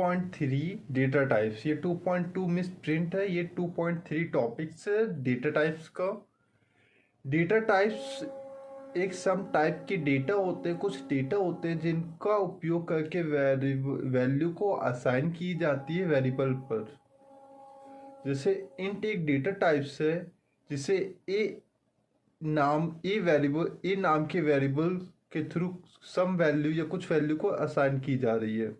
2.3 data types. ये 2.2 miss print है, ये 2.3 टॉपिक्स है डेटा टाइप्स का। डेटा टाइप्स एक सम टाइप के डेटा होते हैं, कुछ डेटा होते हैं जिनका उपयोग करके वैल्यू को असाइन की जाती है वेरिएबल पर। जैसे इंट एक डेटा टाइप्स है जिसे ए नाम के वेरिएबल के थ्रू सम वैल्यू या कुछ वैल्यू को असाइन की जा रही है।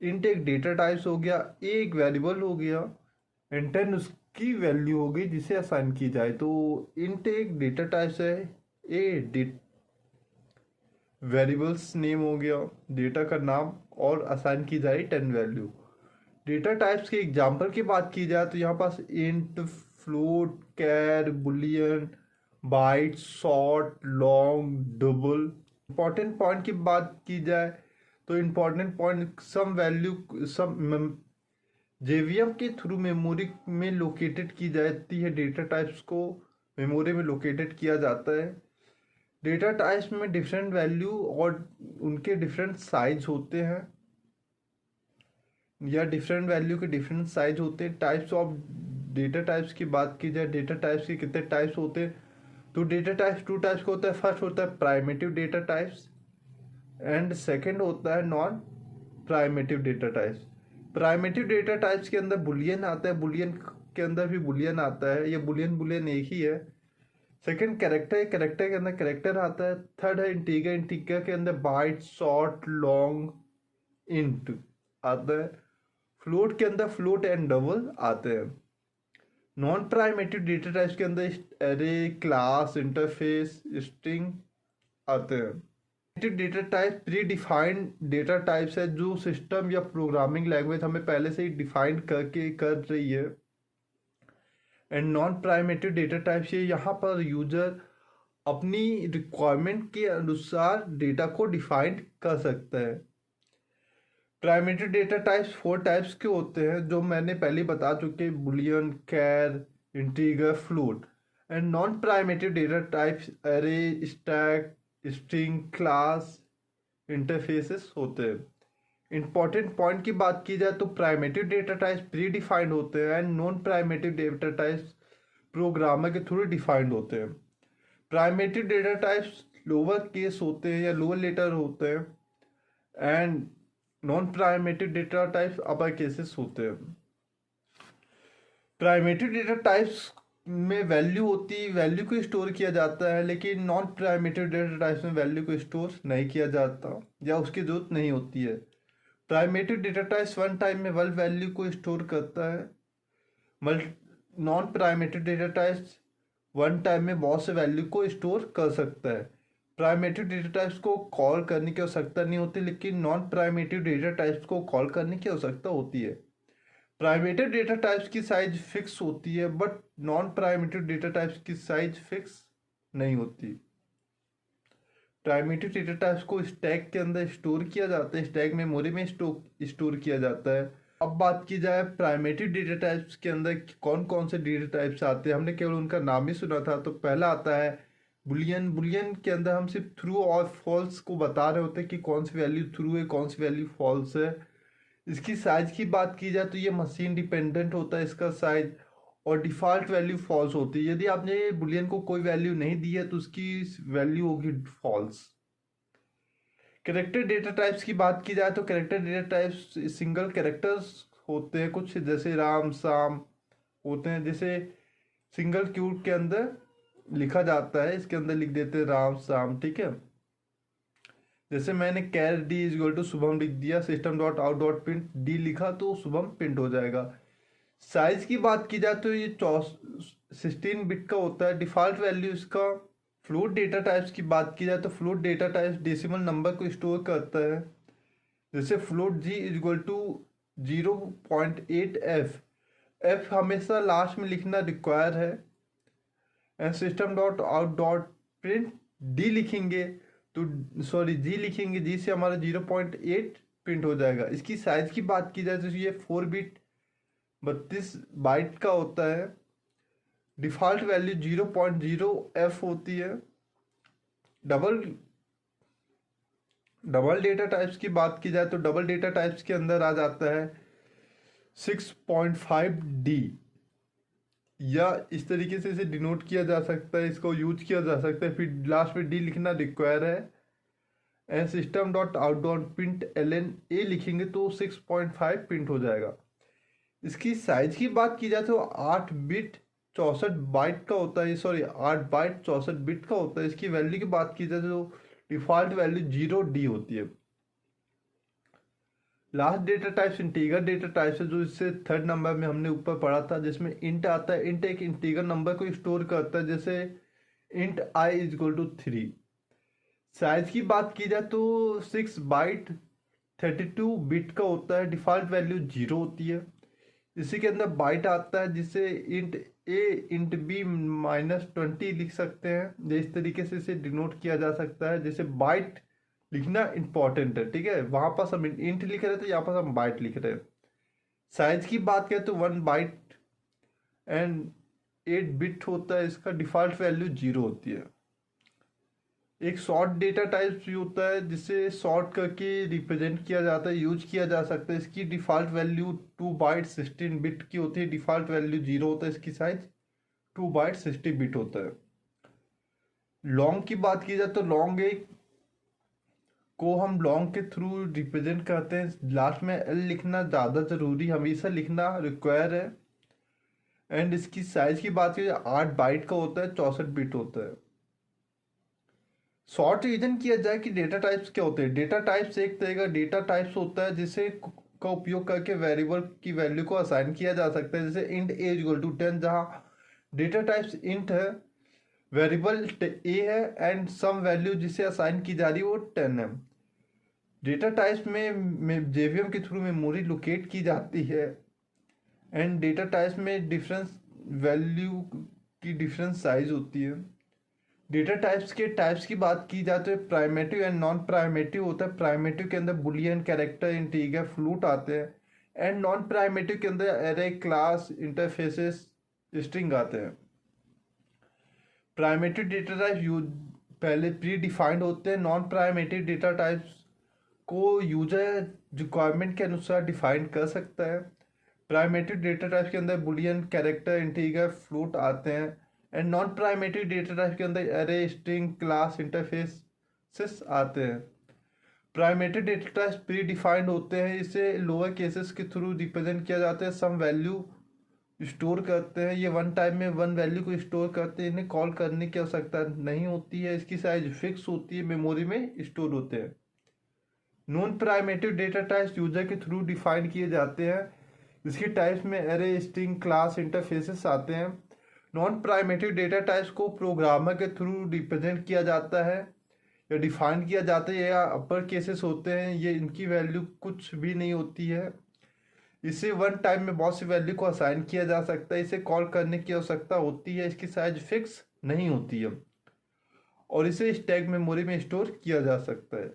इंट एक डेटा टाइप्स हो गया, ए एक वेरिएबल हो गया, एंड 10 उसकी वैल्यू हो गई जिसे असाइन की जाए। तो इंट एक डेटा टाइप्स है, ए वेरिएबल्स नेम हो गया, डेटा का नाम, और असाइन की जाए 10 वैल्यू। डेटा टाइप्स के एग्जांपल की बात की जाए तो यहाँ पास int, float, char, boolean, byte, short, long, double. Important point की बात की जाए तो important point some value some JVM के थ्रू मेमोरी में लोकेटेड की जाती है। डेटा टाइप्स को मेमोरी में लोकेटेड किया जाता है। डेटा टाइप्स में डिफरेंट वैल्यू और उनके डिफरेंट साइज होते हैं, या डिफरेंट वैल्यू के डिफरेंट साइज होते हैं। टाइप्स ऑफ डेटा टाइप्स की बात की जाए, डेटा टाइप्स के कितने टाइप्स होते हैं, तो डेटा टाइप्स 2 टाइप्स का होता है। फर्स्ट होता है primitive data types and second होता है non primitive data types. Primitive data types के अंदर बुलियन आता है, बुलियन के अंदर भी बुलियन आता है, ये बुलियन एक ही है। सेकंड कैरेक्टर के अंदर कैरेक्टर आता है। थर्ड है इंटीगर के अंदर बाइट, शॉर्ट, लॉन्ग, इंट आता है। फ्लोट के अंदर फ्लोट एंड डबल आते हैं। नॉन प्राइमेटिव डेटा टाइप्स के अंदर एरे, क्लास, इंटरफेस, स्ट्रिंग आते हैं। Data type pre defined data types है जो सिस्टम या प्रोग्रामिंग लैंग्वेज हमें पहले से ही डिफाइन करके कर रही है। And non primitive data types ये यहाँ पर यूजर अपनी रिक्वायरमेंट के अनुसार डेटा को डिफाइन कर सकता है। प्राइमेटिव डेटा टाइप्स 4 टाइप्स के होते हैं जो मैंने पहले बता चुके, boolean, char, integer, float. And non primitive data types array, stack, string, class, interfaces होते हैं। इंपॉर्टेंट पॉइंट की बात की जाए तो primitive data types predefined होते हैं and non primitive data types programmer के थ्रू डिफाइंड होते हैं। Primitive data types lower case होते हैं या लोअर लेटर होते हैं and non primitive data types upper cases होते हैं। प्राइमेटिव डेटा टाइप्स में वैल्यू होती, वैल्यू को स्टोर किया जाता है, लेकिन नॉन प्राइमेटिव डेटा टाइप्स में वैल्यू को स्टोर नहीं किया जाता या उसकी जरूरत नहीं होती है। Primitive data types one time में वन वैल्यू को स्टोर करता है। Non primitive data types one time में बहुत से वैल्यू को स्टोर कर सकता है। प्राइमेटिव डेटा टाइप्स को कॉल करने की आवश्यकता नहीं होती, लेकिन नॉन प्राइमेटिव डेटा टाइप्स को कॉल करने की आवश्यकता होती है। प्राइमेटिव डेटा टाइप्स की साइज फिक्स होती है but non primitive data types की साइज फिक्स नहीं होती। प्राइमेटिव डेटा टाइप्स को स्टैक के अंदर स्टोर किया जाता है, स्टैक मेमोरी में स्टोर किया जाता है। अब बात की जाए प्राइमेटिव डेटा टाइप्स के अंदर कौन कौन से डेटा टाइप्स आते हैं, हमने केवल उनका नाम ही सुना था। तो पहला आता है बुलियन। बुलियन के अंदर हम सिर्फ ट्रू और फॉल्स को बता रहे होते हैं कि कौन सी वैल्यू ट्रू है, कौन सी वैल्यू फॉल्स है। इसकी साइज की बात की जाए तो ये मशीन डिपेंडेंट होता है इसका साइज, और डिफ़ॉल्ट वैल्यू फॉल्स होती है। यदि आपने बुलियन को कोई वैल्यू नहीं दी है तो उसकी वैल्यू होगी फॉल्स। कैरेक्टर डेटा टाइप्स की बात की जाए तो character data types single characters होते हैं कुछ, जैसे राम, शाम होते हैं, जैसे सिंगल क्यूब के अंदर लिखा जाता है, इसके अंदर लिख देते हैं राम, शाम, ठीक है। जैसे मैंने char D is equal to Shubham लिख दिया, system dot out dot print D लिखा तो शुभम प्रिंट हो जाएगा। साइज की बात की जाए तो ये 16 बिट का होता है। डिफॉल्ट वैल्यू इसका। फ्लोट डेटा टाइप्स की बात की जाए तो float data types decimal number को स्टोर करता है। जैसे float G is equal to 0.8 F हमेशा लास्ट में लिखना रिक्वायर है। And system dot out dot print D लिखेंगे तो सॉरी जी लिखेंगे, जी से हमारा 0.8 प्रिंट हो जाएगा। इसकी साइज की बात की जाए तो ये 4 बिट 32 बाइट का होता है। डिफ़ॉल्ट वैल्यू 0.0 एफ होती है। डबल डबल डेटा टाइप्स की बात की जाए तो डबल डेटा टाइप्स के अंदर आ जाता है 6.5D, या इस तरीके से इसे डिनोट किया जा सकता है, इसको यूज किया जा सकता है, फिर लास्ट में डी लिखना रिक्वायर है। And system dot out dot print ln ए लिखेंगे तो 6.5 प्रिंट हो जाएगा। इसकी साइज की बात की जाए तो 8 बिट 64 बाइट का होता है, सॉरी 8 बाइट 64 बिट का होता है। इसकी वैल्यू की बात की जाए तो डिफॉल्ट वैल्यू 0D होती है। Last data types integer data types है, जो इससे थर्ड नंबर में हमने ऊपर पढ़ा था, जिसमें इंट आता है। इंट एक इंटीगर नंबर को स्टोर करता है, जैसे int i is equal to 3। Size की बात की जाए तो 6 बाइट 32 बिट का होता है, डिफॉल्ट वैल्यू 0 होती है। इसी के अंदर बाइट आता है, जिसे इंट a इंट b -20 लिख सकते हैं। इस तरीके से इसे डिनोट किया जा सकता है। जैसे बाइट लिखना इंपॉर्टेंट है, ठीक है, वहां पास हम इंट लिख रहे थे, यहाँ पास हम बाइट लिख रहे हैं। साइज की बात करें तो 1 बाइट एंड 8 बिट होता है, इसका डिफॉल्ट वैल्यू 0 होती है। एक शॉर्ट डेटा टाइप भी होता है, जिसे शॉर्ट करके रिप्रेजेंट किया जाता है, यूज किया जा सकता है। इसकी डिफॉल्ट वैल्यू 2 बाइट 16 बिट की होती है, डिफॉल्ट वैल्यू 0 होता है। इसकी साइज 2 बाइट 60 बिट होता है। लॉन्ग की बात की जाए तो लॉन्ग एक को हम लॉन्ग के थ्रू रिप्रेजेंट करते हैं। लास्ट में एल लिखना ज़्यादा ज़रूरी, हमेशा लिखना रिक्वायर है। एंड इसकी साइज की बात की जाए 8 बाइट का होता है, 64 बिट होता है। शॉर्ट रिविजन किया जाए कि डेटा टाइप्स क्या होते हैं। डेटा टाइप्स एक तरह का डेटा टाइप्स होता है, जिसे का उपयोग करके वेरिएबल की वैल्यू को असाइन किया जा सकता है। जैसे इंट ए इक्वल टू 10, जहाँ डेटा टाइप्स इंट है, वेरिएबल ए है एंड सम वैल्यू जिसे असाइन की जा रही है वो 10 है। डेटा टाइप्स में जेवीएम के थ्रू मेमोरी लोकेट की जाती है। एंड डेटा टाइप्स में डिफरेंस वैल्यू की डिफरेंस साइज होती है। डेटा टाइप्स के टाइप्स की बात की जाए तो प्राइमेटिव एंड नॉन प्राइमेटिव होता है। प्राइमेटिव के अंदर बुलियन, कैरेक्टर, इंटीजर, फ्लूट आते हैं। एंड नॉन प्राइमेटिव के अंदर एरे, क्लास, इंटरफेसेस, स्ट्रिंग आते हैं। प्राइमेटिव डेटा टाइप पहले प्री डिफाइंड होते हैं। नॉन प्राइमेटिव डेटा टाइप्स को यूजर रिक्वायरमेंट के अनुसार डिफाइन कर सकता है। प्राइमेटिव डेटा टाइप्स के अंदर बुलियन, कैरेक्टर, इंटीजर, फ्लूट आते हैं। And non primitive data type के अंदर एरे, स्ट्रिंग, क्लास, इंटरफेसेस आते हैं। Primitive data types predefined होते हैं, इसे लोअर केसेस के थ्रू रिप्रेजेंट किया जाता है। सम वैल्यू स्टोर करते हैं, ये वन टाइम में वन वैल्यू को स्टोर करते हैं, इन्हें कॉल करने की आवश्यकता नहीं होती है। इसकी साइज फिक्स होती है, मेमोरी में स्टोर होते हैं। Non primitive data types user के थ्रू डिफाइन किए जाते हैं। इसकी टाइप्स में एरे, स्ट्रिंग, क्लास, इंटरफेसेस आते हैं। नॉन प्राइमेटिव डेटा टाइप्स को प्रोग्रामर के थ्रू रिप्रेजेंट किया जाता है या डिफाइन किया जाता है, या अपर केसेस होते हैं, ये इनकी वैल्यू कुछ भी नहीं होती है। इसे वन टाइम में बहुत सी वैल्यू को असाइन किया जा सकता है, इसे कॉल करने की आवश्यकता होती है। इसकी साइज फिक्स नहीं होती है और इसे स्टैक मेमोरी में स्टोर किया जा सकता है।